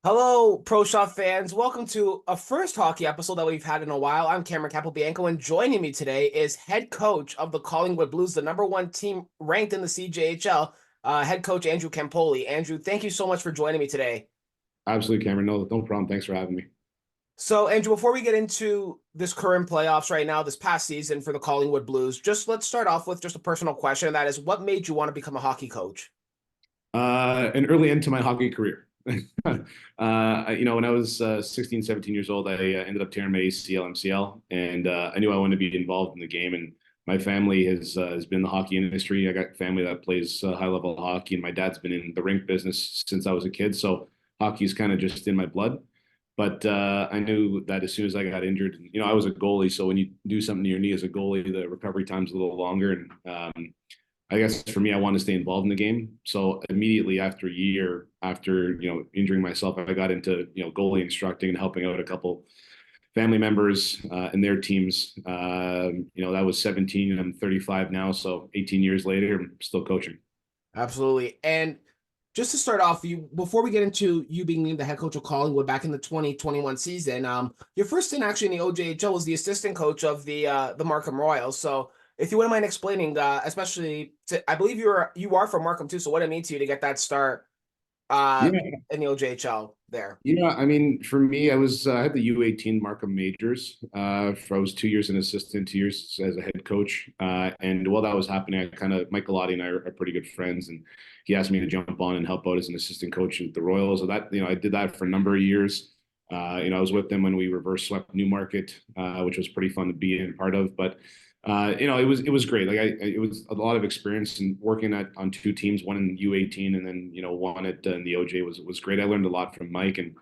Hello, Pro Shot fans. Welcome to a first hockey episode that we've had in a while. I'm Cameron Campoli, and joining me today is head coach of the Collingwood Blues, the number one team ranked in the CJHL, head coach Andrew Campoli. Andrew, thank you so much for joining me today. Absolutely, Cameron. No problem. Thanks for having me. So, Andrew, before we get into this current playoffs right now, this past season for the Collingwood Blues, just let's start off with just a personal question, and that is, what made you want to become a hockey coach? An early end to my hockey career. When I was 16, 17 years old, I ended up tearing my ACL, MCL, and I knew I wanted to be involved in the game. And my family has been in the hockey industry. I got family that plays high level hockey, and my dad's been in the rink business since I was a kid. So hockey is kind of just in my blood. But I knew that as soon as I got injured, I was a goalie. So when you do something to your knee as a goalie, the recovery time's a little longer. And I guess for me, I wanted to stay involved in the game. So immediately after a year, after injuring myself, I got into goalie instructing and helping out a couple family members and their teams. That was 17, and I'm 35 now, so 18 years later, I'm still coaching. Absolutely. And just to start off, before we get into you being named the head coach of Collingwood back in the 2021 season, your first stint actually in the OJHL was the assistant coach of the Markham Royals. So if you wouldn't mind explaining, especially I believe you are from Markham too. So what it means to you to get that start uh, Yeah, in the OJHL there? I mean, for me, I had the U18 Markham majors. I was 2 years an assistant, 2 years as a head coach. And while that was happening, Michael Lottie and I are pretty good friends, and he asked me to jump on and help out as an assistant coach at the Royals. So I did that for a number of years. I was with them when we reverse swept Newmarket, which was pretty fun to be in part of. But it was great. It was a lot of experience and working on two teams, one in U18 and then one in the OJ was great. I learned a lot from Mike, and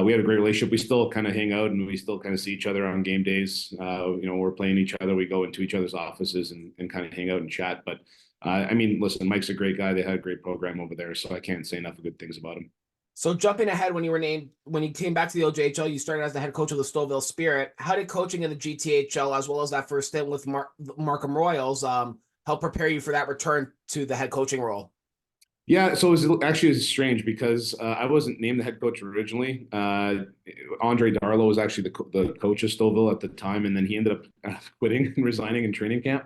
we had a great relationship. We still kind of hang out and we still kind of see each other on game days. We're playing each other. We go into each other's offices and kind of hang out and chat. But I mean, listen, Mike's a great guy. They had a great program over there, so I can't say enough of good things about him. So jumping ahead, when you came back to the OJHL, you started as the head coach of the Stouffville Spirit. How did coaching in the GTHL, as well as that first stint with Markham Royals, help prepare you for that return to the head coaching role? Yeah, so it was strange because I wasn't named the head coach originally. Andre Darlo was actually the coach of Stouffville at the time, and then he ended up quitting and resigning in training camp.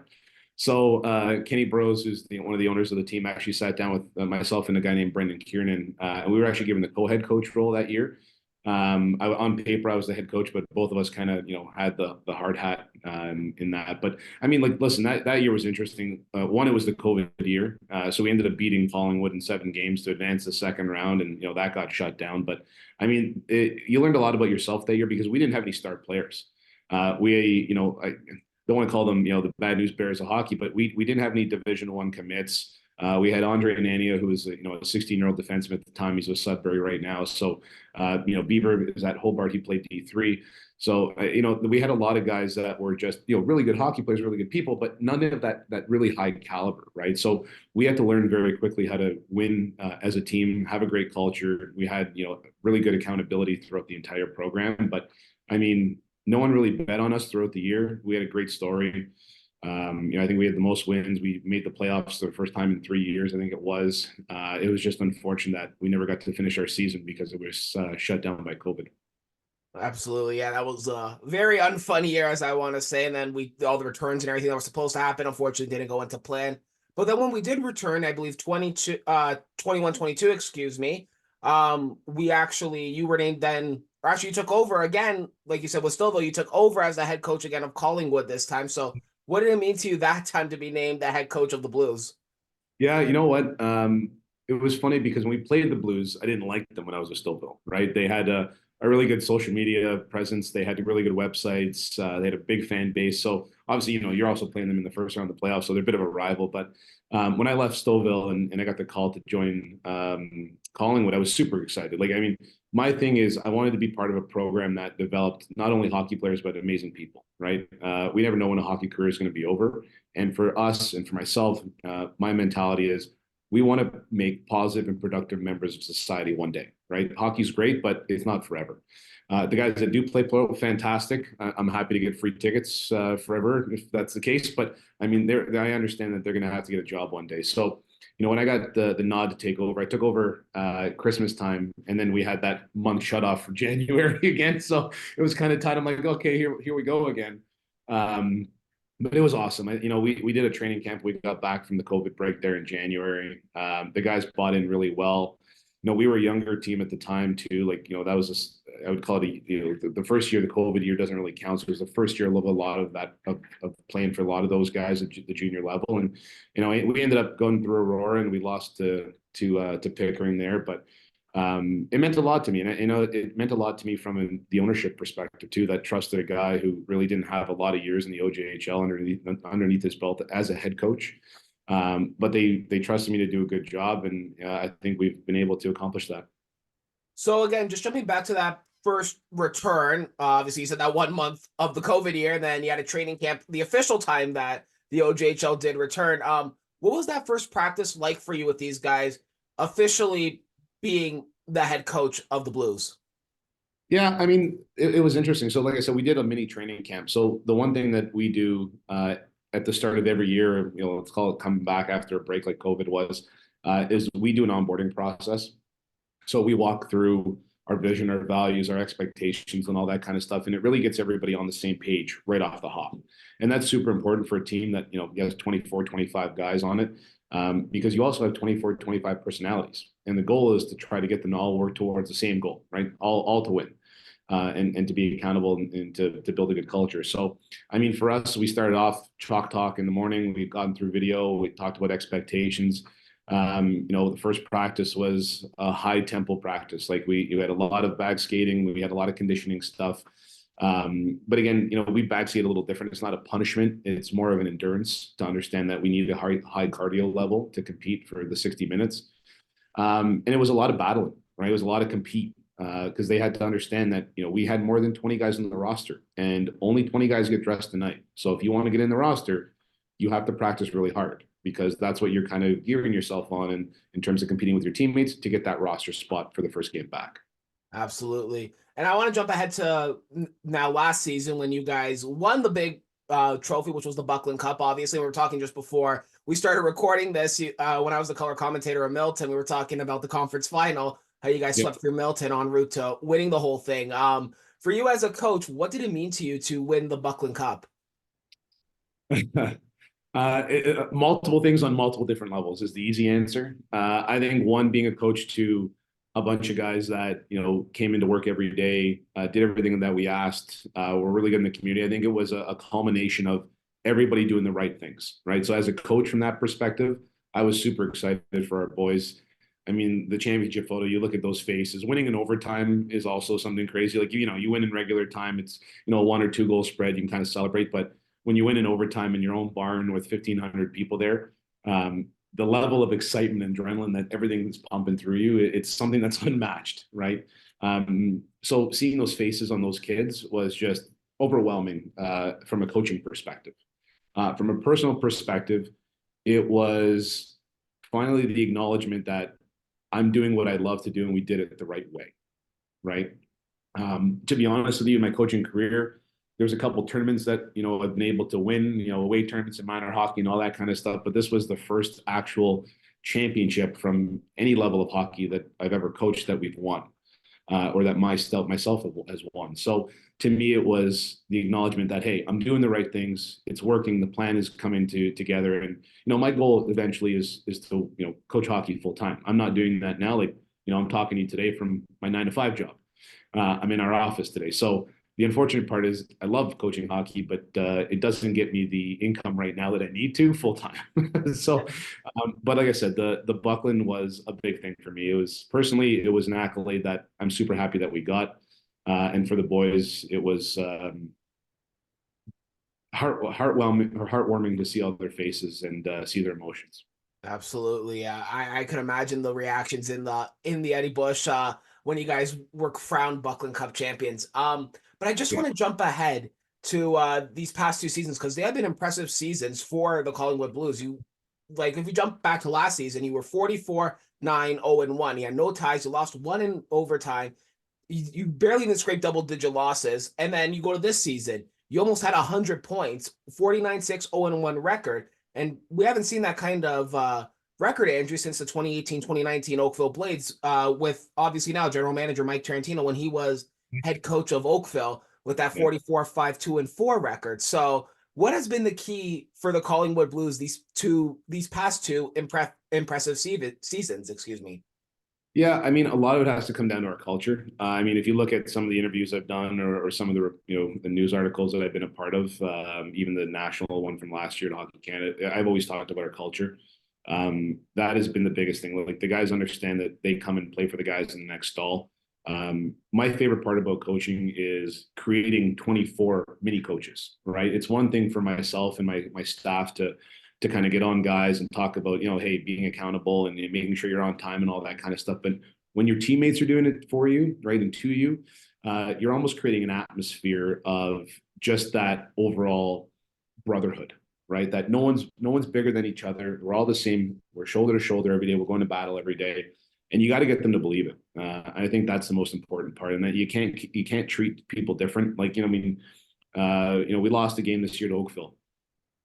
So Kenny Burrows, who's one of the owners of the team, actually sat down with myself and a guy named Brendan Kiernan, and we were actually given the co-head coach role that year. On paper, I was the head coach, but both of us kind of, had the hard hat in that. But I mean, like, listen, that year was interesting. One, it was the COVID year, so we ended up beating Collingwood in 7 games to advance the second round, and that got shut down. But I mean, you learned a lot about yourself that year because we didn't have any star players. I don't want to call them, the bad news bears of hockey, but we didn't have any Division One commits. We had Andre Anania, who was a 16-year-old defenseman at the time. He's with Sudbury right now. So Beaver is at Hobart. He played D3. So we had a lot of guys that were just really good hockey players, really good people, but none of that really high caliber, right? So we had to learn very quickly how to win as a team, have a great culture. We had really good accountability throughout the entire program, but I mean, no one really bet on us throughout the year. We had a great story. I think we had the most wins. We made the playoffs for the first time in 3 years, I think it was. It was just unfortunate that we never got to finish our season because it was shut down by COVID. Absolutely, yeah, that was a very unfunny year, as I want to say. And then all the returns and everything that was supposed to happen, unfortunately, didn't go into plan. But then when we did return, I believe 21, 22, excuse me, you were named then, or actually you took over again, like you said, with Stouffville, you took over as the head coach again of Collingwood this time. So what did it mean to you that time to be named the head coach of the Blues? Yeah, you know what? It was funny because when we played the Blues, I didn't like them when I was with Stouffville, right? They had a really good social media presence. They had really good websites. They had a big fan base. So obviously, you're also playing them in the first round of the playoffs, so they're a bit of a rival. But when I left Stouffville and I got the call to join Collingwood, I was super excited. Like, I mean, my thing is I wanted to be part of a program that developed not only hockey players, but amazing people, right? We never know when a hockey career is going to be over. And for us and for myself, my mentality is we want to make positive and productive members of society one day, right? Hockey's great, but it's not forever. The guys that do play pro, fantastic. I'm happy to get free tickets forever if that's the case. But I mean, I understand that they're going to have to get a job one day. So when I got the nod to take over, I took over Christmas time, and then we had that month shut off for January again. So it was kind of tight. I'm like, okay, here we go again. Um, but it was awesome. We did a training camp. We got back from the COVID break there in January. The guys bought in really well. We were a younger team at the time too. Like, that was just, I would call it, the first year, the COVID year doesn't really count. So it was the first year of a lot of that, of playing for a lot of those guys at the junior level. And, we ended up going through Aurora and we lost to Pickering there. But it meant a lot to me. And, it meant a lot to me from the ownership perspective too, that trusted a guy who really didn't have a lot of years in the OJHL underneath his belt as a head coach. But they trusted me to do a good job, and I think we've been able to accomplish that. So again, just jumping back to that first return, obviously you said that 1 month of the COVID year, and then you had a training camp, the official time that the OJHL did return. What was that first practice like for you with these guys officially being the head coach of the Blues? Yeah, I mean, it was interesting. So, like I said, we did a mini training camp. So the one thing that we do at the start of every year, let's call it coming back after a break like COVID was, is we do an onboarding process. So we walk through our vision, our values, our expectations, and all that kind of stuff. And it really gets everybody on the same page right off the hop. And that's super important for a team that, has 24, 25 guys on it, because you also have 24, 25 personalities. And the goal is to try to get them to all work towards the same goal, right? All to win. And to be accountable and to build a good culture. So, I mean, for us, we started off chalk talk in the morning. We've gone through video. We talked about expectations. The first practice was a high tempo practice. Like we had a lot of bag skating. We had a lot of conditioning stuff. But again, we bag skate a little different. It's not a punishment. It's more of an endurance to understand that we need a high cardio level to compete for the 60 minutes. And it was a lot of battling, right? It was a lot of compete. Because they had to understand that, we had more than 20 guys on the roster and only 20 guys get dressed tonight. So if you want to get in the roster, you have to practice really hard because that's what you're kind of gearing yourself on in terms of competing with your teammates to get that roster spot for the first game back. Absolutely. And I want to jump ahead to now last season when you guys won the big trophy, which was the Buckland Cup. Obviously, we were talking just before we started recording this when I was the color commentator of Milton. We were talking about the conference final, how you guys swept through Milton en route to winning the whole thing. For you as a coach, what did it mean to you to win the Buckland Cup? Multiple things on multiple different levels is the easy answer. I think one, being a coach to a bunch of guys that, came into work every day, did everything that we asked, were really good in the community. I think it was a culmination of everybody doing the right things, right? So as a coach from that perspective, I was super excited for our boys. I mean, the championship photo, you look at those faces. Winning in overtime is also something crazy. Like, you win in regular time, it's, a 1 or 2 goal spread, you can kind of celebrate. But when you win in overtime in your own barn with 1,500 people there, the level of excitement and adrenaline that everything is pumping through you, it's something that's unmatched, right? So seeing those faces on those kids was just overwhelming from a coaching perspective. From a personal perspective, it was finally the acknowledgement that I'm doing what I love to do, and we did it the right way, right? To be honest with you, in my coaching career, there's a couple tournaments that, I've been able to win, away tournaments in minor hockey and all that kind of stuff. But this was the first actual championship from any level of hockey that I've ever coached that we've won, or that myself has won. So to me, it was the acknowledgement that, hey, I'm doing the right things. It's working. The plan is coming together. And, my goal eventually is to, coach hockey full time. I'm not doing that now. Like, I'm talking to you today from my 9-to-5 job. I'm in our office today. So the unfortunate part is I love coaching hockey, but it doesn't get me the income right now that I need to full time. So, but like I said, the Buckland was a big thing for me. It was an accolade that I'm super happy that we got. And for the boys, it was heartwarming to see all their faces and see their emotions. Absolutely. I could imagine the reactions in the Eddie Bush when you guys were crowned Buckland Cup champions. But I just want to jump ahead to these past 2 seasons because they have been impressive seasons for the Collingwood Blues. If you jump back to last season, you were 44-9-0-1. You had no ties. You lost 1 in overtime. You barely even scraped double-digit losses. And then you go to this season, you almost had 100 points, 49-6-0-1 record. And we haven't seen that kind of record, Andrew, since the 2018-2019 Oakville Blades, with obviously now general manager Mike Tarantino when he was head coach of Oakville with that Yeah. 44-5-2-4 record. So what has been the key for the Collingwood Blues these past two impressive seasons, excuse me? Yeah, I mean, a lot of it has to come down to our culture. I mean, if you look at some of the interviews I've done, or some of the the news articles that I've been a part of, even the national one from last year in Hockey Canada, I've always talked about our culture. That has been the biggest thing. Like, the guys understand that they come and play for the guys in the next stall. My favorite part about coaching is creating 24 mini coaches, right? It's one thing for myself and my staff to kind of get on guys and talk about, hey, being accountable and making sure you're on time and all that kind of stuff. But when your teammates are doing it for you, right, and to you, you're almost creating an atmosphere of just that overall brotherhood, right? That no one's bigger than each other. We're all the same. We're shoulder to shoulder every day. We're going to battle every day, and you got to get them to believe it. I think that's the most important part, and that you can't treat people different. Like, we lost a game this year to Oakville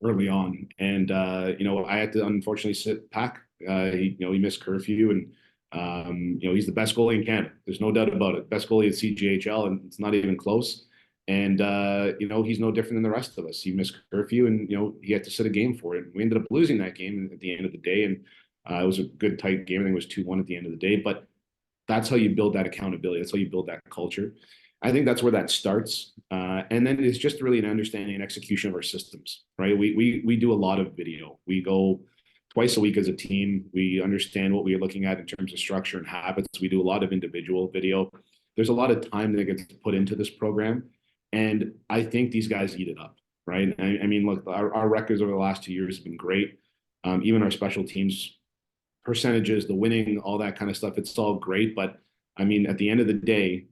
early on, and I had to unfortunately sit Pack. He missed curfew, and he's the best goalie in Canada. There's no doubt about it. Best goalie at CJHL, and it's not even close. And he's no different than the rest of us. He missed curfew, and he had to sit a game for it. We ended up losing that game at the end of the day, and it was a good tight game. I think it was 2-1 at the end of the day. But that's how you build that accountability. That's how you build that culture. I think that's where that starts. And then it's just really an understanding and execution of our systems, right? We do a lot of video. We go twice a week as a team. We understand what we are looking at in terms of structure and habits. We do a lot of individual video. There's a lot of time that gets put into this program. And I think these guys eat it up, right? I mean, look, our records over the last 2 years have been great. Even our special teams percentages, the winning, all that kind of stuff, it's all great. But I mean, at the end of the day,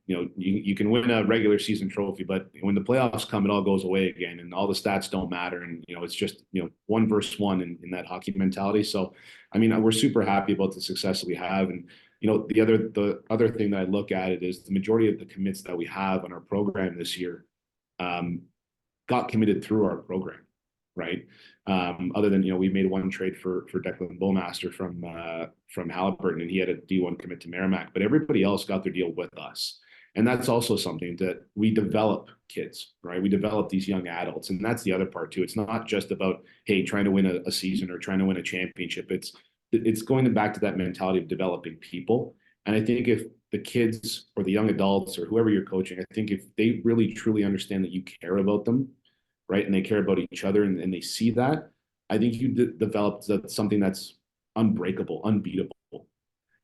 you can win a regular season trophy, but when the playoffs come, it all goes away again, and all the stats don't matter. And it's just one versus one in that hockey mentality. So, I mean, we're super happy about the success that we have. And the other thing that I look at it is the majority of the commits that we have on our program this year got committed through our program, right? Other than we made one trade for Declan Bowmaster from Haliburton, and he had a D1 commit to Merrimack, but everybody else got their deal with us. And that's also something that we develop kids, right? We develop these young adults, and that's the other part too. It's not just about, hey, trying to win a season or trying to win a championship. It's going back to that mentality of developing people. And I think if the kids or the young adults or whoever you're coaching, I think if they really truly understand that you care about them, right, and they care about each other, and they see that, I think you develop something that's unbreakable, unbeatable.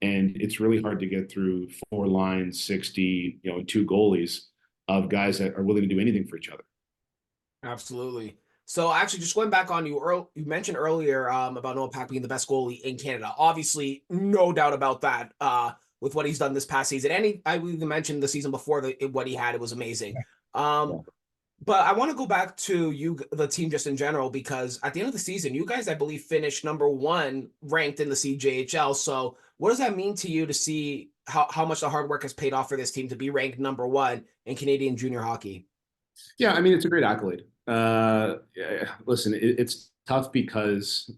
And it's really hard to get through 4 lines, 60, 2 goalies of guys that are willing to do anything for each other. Absolutely. So actually, just going back on you mentioned earlier about Noah Pack being the best goalie in Canada. Obviously, no doubt about that. With what he's done this past season, and I even mentioned the season before what he had, it was amazing. Yeah. But I want to go back to the team just in general, because at the end of the season, you guys, I believe, finished #1 ranked in the CJHL. So what does that mean to you to see how much the hard work has paid off for this team to be ranked #1 in Canadian junior hockey? Yeah, I mean, it's a great accolade. Listen, it's tough because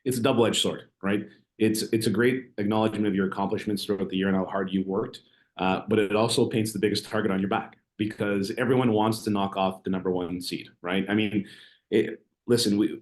it's a double-edged sword, right? It's a great acknowledgement of your accomplishments throughout the year and how hard you worked, but it also paints the biggest target on your back, because everyone wants to knock off the #1 seed, right? I mean, listen,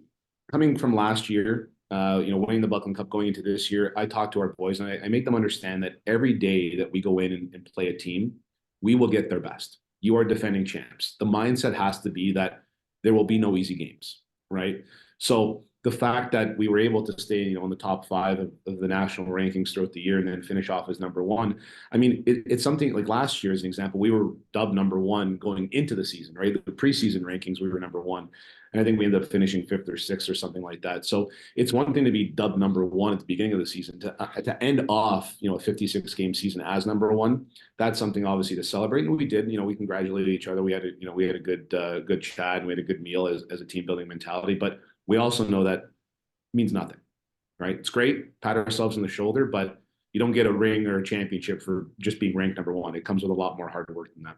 coming from last year, winning the Buckland Cup going into this year, I talk to our boys and I make them understand that every day that we go in and play a team, we will get their best. You are defending champs. The mindset has to be that there will be no easy games, right? So the fact that we were able to stay, in the top 5 of the national rankings throughout the year and then finish off as #1, I mean, it's something like last year, as an example, we were dubbed #1 going into the season, right? The preseason rankings, we were #1. And I think we ended up finishing 5th or 6th or something like that. So it's one thing to be dubbed #1 at the beginning of the season, to end off, a 56 game season as #1. That's something obviously to celebrate. And we did, we congratulated each other. We had a good chat, and we had a good meal as a team building mentality. But we also know that means nothing, right? It's great, pat ourselves on the shoulder, but you don't get a ring or a championship for just being ranked #1. It comes with a lot more hard work than that.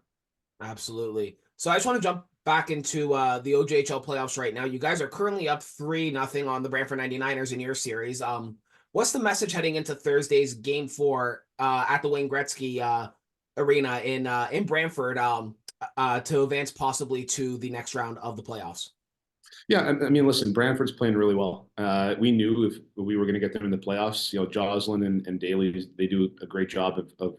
Absolutely. So I just want to jump back into the OJHL playoffs right now. You guys are currently up 3-0 on the Brantford 99ers in your series. What's the message heading into Thursday's game 4 at the Wayne Gretzky Arena in Brantford to advance possibly to the next round of the playoffs? Yeah, I mean, listen, Brantford's playing really well. We knew if we were going to get them in the playoffs, Joslin and Daly, they do a great job of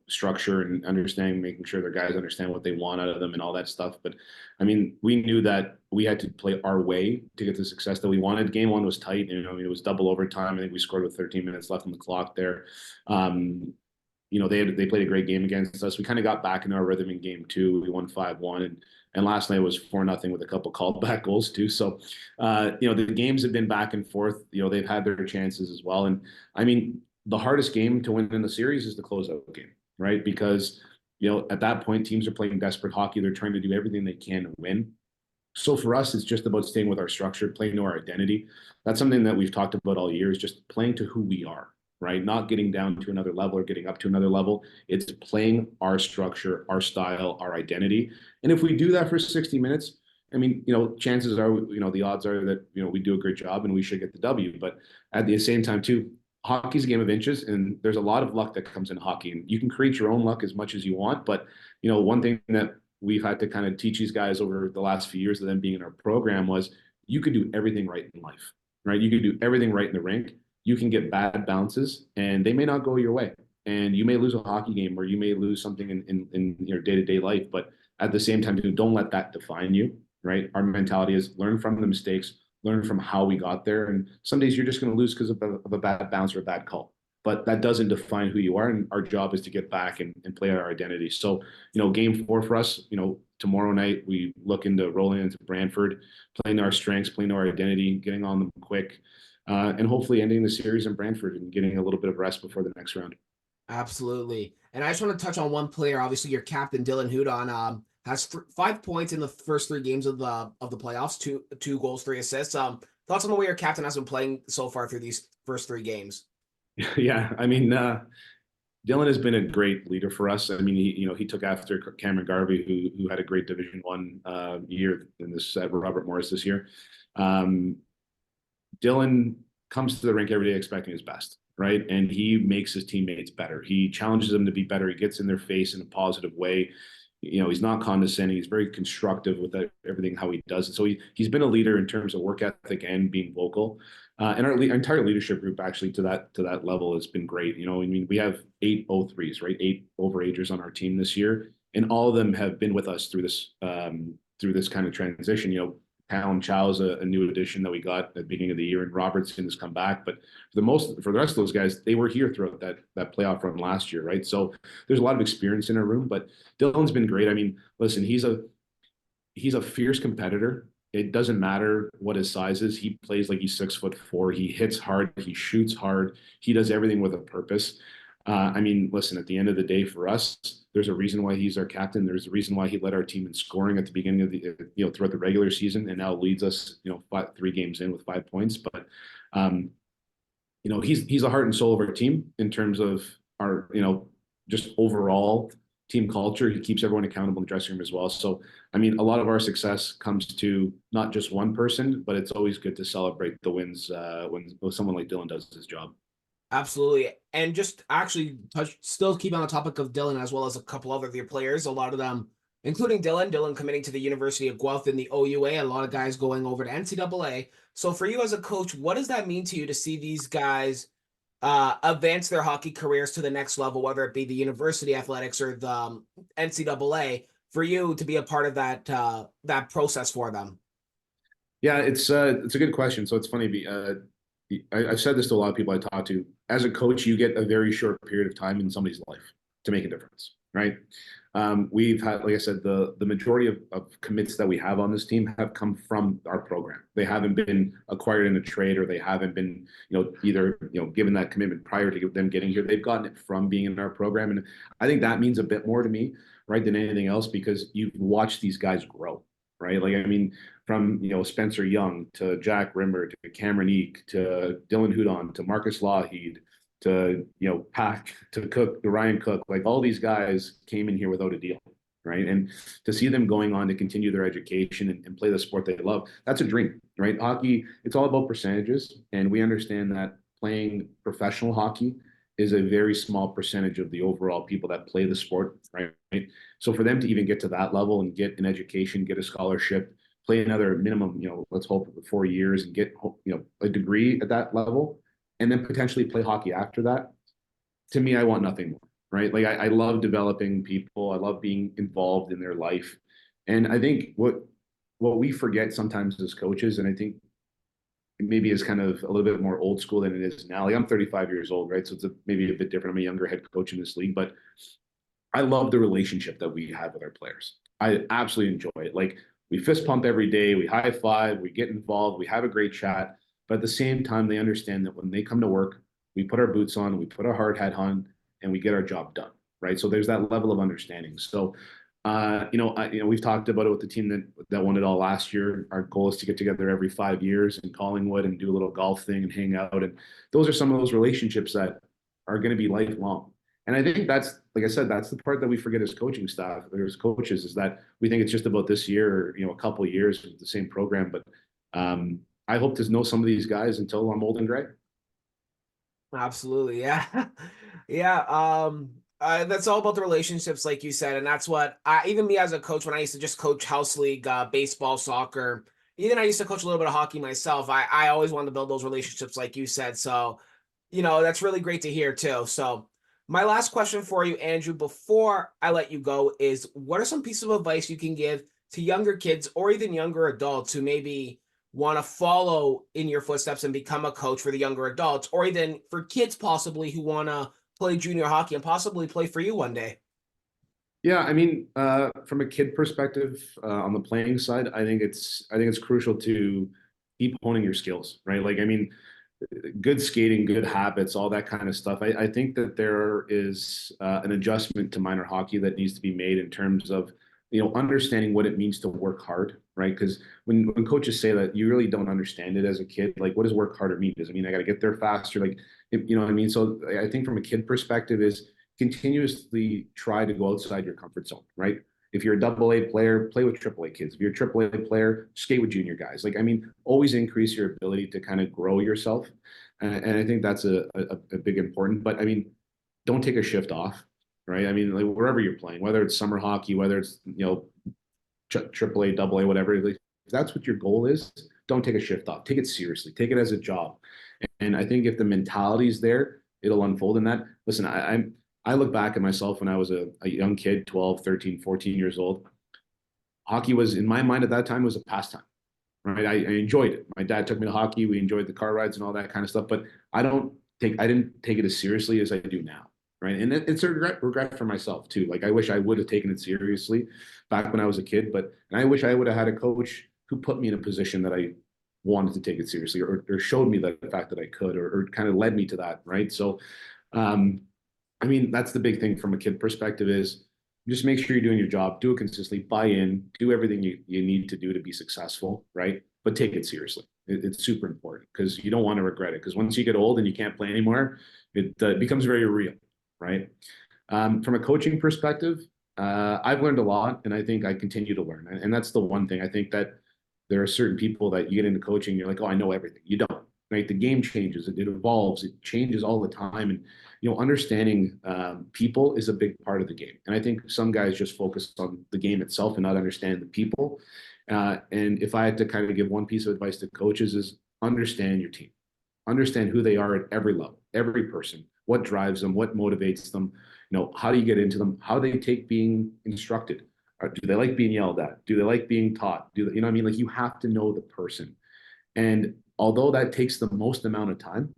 structure and understanding, making sure their guys understand what they want out of them and all that stuff. But I mean, we knew that we had to play our way to get the success that we wanted. Game 1 was tight, and it was double overtime. I think we scored with 13 minutes left on the clock there. They played a great game against us. We kind of got back in our rhythm in game 2. We won 5-1, and last night was 4-0 with a couple callback goals too. So, the games have been back and forth. They've had their chances as well. And I mean, the hardest game to win in the series is the closeout game, right? Because at that point, teams are playing desperate hockey. They're trying to do everything they can to win. So for us, it's just about staying with our structure, playing to our identity. That's something that we've talked about all year, is just playing to who we are, right? Not getting down to another level or getting up to another level. It's playing our structure, our style, our identity. And if we do that for 60 minutes, I mean, chances are, the odds are that, we do a great job and we should get the W. But at the same time, too, hockey's a game of inches, and there's a lot of luck that comes in hockey. And you can create your own luck as much as you want. But, one thing that we've had to kind of teach these guys over the last few years of them being in our program was you could do everything right in life, right? You could do everything right in the rink. You can get bad bounces and they may not go your way. And you may lose a hockey game, or you may lose something in your day-to-day life. But at the same time, don't let that define you, right? Our mentality is learn from the mistakes, learn from how we got there. And some days you're just going to lose because of a bad bounce or a bad call. But that doesn't define who you are. And our job is to get back and play our identity. So, game 4 for us, tomorrow night, we look into rolling into Brantford, playing to our strengths, playing to our identity, getting on them quick, and hopefully ending the series in Brantford and getting a little bit of rest before the next round. Absolutely. And I just want to touch on one player. Obviously, your captain, Dylan Hudon, has 5 points in the first 3 games of the playoffs, two goals, 3 assists. Thoughts on the way your captain has been playing so far through these first 3 games? Yeah, I mean, Dylan has been a great leader for us. I mean, he took after Cameron Garvey, who had a great Division 1 year in this Robert Morris this year. Dylan comes to the rink every day expecting his best, right? And he makes his teammates better. He challenges them to be better. He gets in their face in a positive way. He's not condescending. He's very constructive with everything, how he does it. So he's been a leader in terms of work ethic and being vocal. And our entire leadership group, actually, to that level has been great. I mean, we have 8 O3s, right? 8 overagers on our team this year, and all of them have been with us through this kind of transition. Callum Chow's a new addition that we got at the beginning of the year, and Robertson has come back. But for the rest of those guys, they were here throughout that playoff run last year, right? So there's a lot of experience in our room. But Dylan's been great. I mean, listen, he's a fierce competitor. It doesn't matter what his size is. He plays like he's 6'4". He hits hard. He shoots hard. He does everything with a purpose. I mean, listen, at the end of the day, for us, there's a reason why he's our captain. There's a reason why he led our team in scoring at the beginning of the, throughout the regular season, and now leads us, 3 games in with 5 points. But, he's the heart and soul of our team in terms of our, just overall team culture. He keeps everyone accountable in the dressing room as well. So, I mean, a lot of our success comes to not just one person, but it's always good to celebrate the wins when someone like Dylan does his job. Absolutely. And just actually still keep on the topic of Dylan, as well as a couple other of your players, a lot of them, including Dylan committing to the University of Guelph in the OUA, a lot of guys going over to NCAA. So for you as a coach, what does that mean to you to see these guys advance their hockey careers to the next level, whether it be the university athletics or the NCAA, for you to be a part of that process for them? Yeah, it's a good question. So it's funny. I've said this to a lot of people I talk to. As a coach, you get a very short period of time in somebody's life to make a difference, right? We've had, like I said, the majority of commits that we have on this team have come from our program. They haven't been acquired in a trade, or they haven't been, either, given that commitment prior to them getting here. They've gotten it from being in our program. And I think that means a bit more to me, right, than anything else, because you've watched these guys grow, right? Like, I mean, from, Spencer Young to Jack Rimmer to Cameron Eek to Dylan Hudon to Marcus Lougheed to, Pack to Cook to Ryan Cook, like all these guys came in here without a deal, right? And to see them going on to continue their education and play the sport they love, that's a dream, right? Hockey, it's all about percentages, and we understand that playing professional hockey is a very small percentage of the overall people that play the sport, right? So for them to even get to that level and get an education, get a scholarship, play another minimum, let's hope 4 years and get, a degree at that level, and then potentially play hockey after that. To me, I want nothing more, right? Like I love developing people. I love being involved in their life. And I think what we forget sometimes as coaches, and I think maybe is kind of a little bit more old school than it is now. Like I'm 35 years old, right? So it's maybe a bit different. I'm a younger head coach in this league, but I love the relationship that we have with our players. I absolutely enjoy it. Like we fist pump every day, we high five, we get involved, we have a great chat. But at the same time, they understand that when they come to work, we put our boots on, we put our hard hat on, and we get our job done, right? So there's that level of understanding. So, we've talked about it with the team that won it all last year. Our goal is to get together every 5 years in Collingwood and do a little golf thing and hang out. And those are some of those relationships that are going to be lifelong. And I think that's, like I said, that's the part that we forget as coaching staff or as coaches is that we think it's just about this year, or, a couple of years with the same program. But I hope to know some of these guys until I'm old and gray. Absolutely. Yeah. Yeah. That's all about the relationships, like you said. And that's what even me as a coach, when I used to just coach house league, baseball, soccer, even I used to coach a little bit of hockey myself. I always wanted to build those relationships, like you said. So, that's really great to hear too. So my last question for you, Andrew, before I let you go is what are some pieces of advice you can give to younger kids or even younger adults who maybe want to follow in your footsteps and become a coach for the younger adults, or even for kids possibly who want to play junior hockey and possibly play for you one day? Yeah, I mean, from a kid perspective, on the playing side, I think it's crucial to keep honing your skills, right? Like, I mean, good skating, good habits, all that kind of stuff. I think that there is an adjustment to minor hockey that needs to be made in terms of understanding what it means to work hard, right? Because when coaches say that, you really don't understand it as a kid. Like, what does work harder mean? Does it mean I got to get there faster? Like, you know what I mean? So I think from a kid perspective is continuously try to go outside your comfort zone, right? If you're a AA player, play with AAA kids. If you're a AAA player, skate with junior guys. Like, I mean, always increase your ability to kind of grow yourself. And I think that's a big important, but I mean, don't take a shift off, right? I mean, like wherever you're playing, whether it's summer hockey, whether it's, AAA, AA, whatever, like, if that's what your goal is, don't take a shift off. Take it seriously. Take it as a job. And I think if the mentality is there, it'll unfold in that. Listen, I look back at myself when I was a young kid, 12, 13, 14 years old. Hockey was, in my mind at that time, was a pastime, right? I enjoyed it. My dad took me to hockey. We enjoyed the car rides and all that kind of stuff. But I didn't take it as seriously as I do now, right? And it's a regret for myself too. Like I wish I would have taken it seriously back when I was a kid. And I wish I would have had a coach who put me in a position that I wanted to take it seriously, or showed me the fact that I could, or kind of led me to that, right? So, I mean, that's the big thing from a kid perspective is just make sure you're doing your job, do it consistently, buy in, do everything you need to do to be successful, right? But take it seriously. It's super important because you don't want to regret it. Because once you get old and you can't play anymore, it becomes very real, right? From a coaching perspective, I've learned a lot, and I think I continue to learn. And that's the one thing I think that there are certain people that you get into coaching, you're like, oh, I know everything. You don't, right? The game changes, it evolves, it changes all the time, and understanding people is a big part of the game. And I think some guys just focus on the game itself and not understand the people. And if I had to kind of give one piece of advice to coaches is understand your team, understand who they are at every level, every person, what drives them, what motivates them, how do you get into them, how they take being instructed. Or do they like being yelled at? Do they like being taught? Do they, you know what I mean? Like you have to know the person. And although that takes the most amount of time,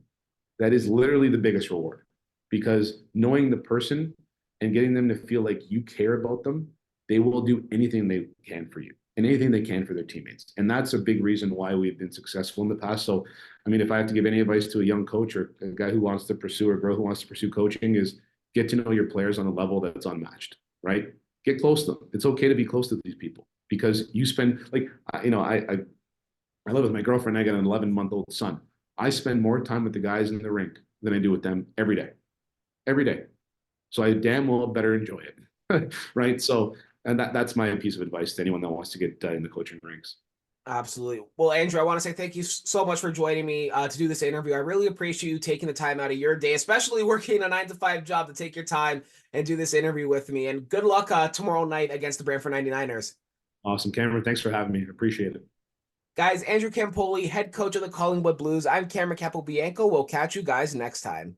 that is literally the biggest reward because knowing the person and getting them to feel like you care about them, they will do anything they can for you and anything they can for their teammates. And that's a big reason why we've been successful in the past. So, I mean, if I have to give any advice to a young coach or a guy who wants to pursue or girl who wants to pursue coaching is get to know your players on a level that's unmatched, right? Get close to them. It's okay to be close to these people because you spend like, I live with my girlfriend. I got an 11-month-old son. I spend more time with the guys in the rink than I do with them every day, every day. So I damn well better enjoy it, right? So And that's my piece of advice to anyone that wants to get in the coaching ranks. Absolutely. Well, Andrew, I want to say thank you so much for joining me to do this interview. I really appreciate you taking the time out of your day, especially working a 9 to 5 job, to take your time and do this interview with me. And good luck tomorrow night against the Brantford 99ers. Awesome, Cameron. Thanks for having me. Appreciate it. Guys, Andrew Campoli, head coach of the Collingwood Blues. I'm Cameron Capobianco. We'll catch you guys next time.